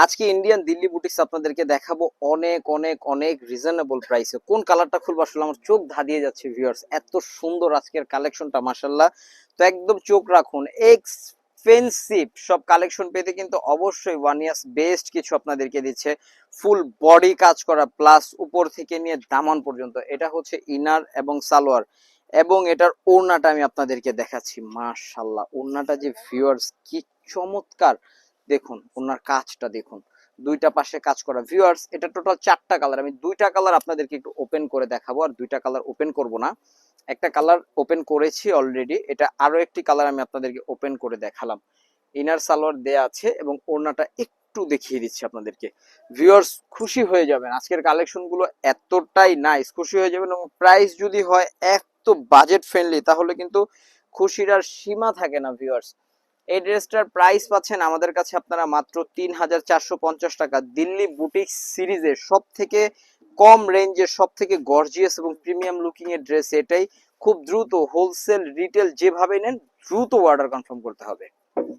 আজকে Indian Delhi boutiques আপনাদেরকে দেখাবো অনেক অনেক অনেক রিজনেবল প্রাইসে। কোন কালারটা খুলবো আসলে আমার চোখ ধাঁধিয়ে যাচ্ছে ভিউয়ার্স, এত সুন্দর আজকের কালেকশনটা মাশাল্লাহ। তো একদম চোখ রাখুন, এক্সপেন্সিভ সব কালেকশন পেতে কিন্তু অবশ্যই ওয়ান ইয়ার্স বেস্ট কিছু আপনাদেরকে দিচ্ছে। ফুল বডি কাজ করা প্লাস উপর থেকে নিয়ে দামান পর্যন্ত। এটা হচ্ছে ইনার এবং সালোয়ার, এবং এটার ওড়নাটা আমি আপনাদেরকে দেখাচ্ছি। মাশাল্লাহ ওড়নাটা যে ভিউয়ার্স কি চমৎকার, দেখুন ওনার কাজটা দেখুন, দুইটা পাশে কাজ করা। ভিউয়ার্স এটা টোটাল চারটা কালার, আমি দুইটা কালার আপনাদেরকে একটু ওপেন করে দেখাবো, আর দুইটা কালার ওপেন করব না। একটা কালার ওপেন করেছি অলরেডি, এটা আরো একটি কালার আমি আপনাদেরকে ওপেন করে দেখালাম। ইনার সালোয়ার দেয়া আছে এবং ওড়নাটা একটু দেখিয়ে দিচ্ছি আপনাদেরকে। ভিউয়ার্স খুশি হয়ে যাবেন, আজকের কালেকশন গুলো এতটাই নাইস, খুশি হয়ে যাবেন। এবং প্রাইস যদি হয় এত বাজেট ফ্রেন্ডলি তাহলে কিন্তু খুশির আর সীমা থাকে না ভিউয়ার্স। এই ড্রেসটার প্রাইস পাচ্ছেন আমাদের কাছে আপনারা মাত্র ৩,৪৫০ টাকা। দিল্লি বুটিক সিরিজের সব থেকে কম রেঞ্জের সব থেকে গর্জিয়াস এবং প্রিমিয়াম লুকিং এর ড্রেস এটাই। খুব দ্রুত হোলসেল রিটেল যেভাবে নেন দ্রুত অর্ডার কনফার্ম করতে হবে।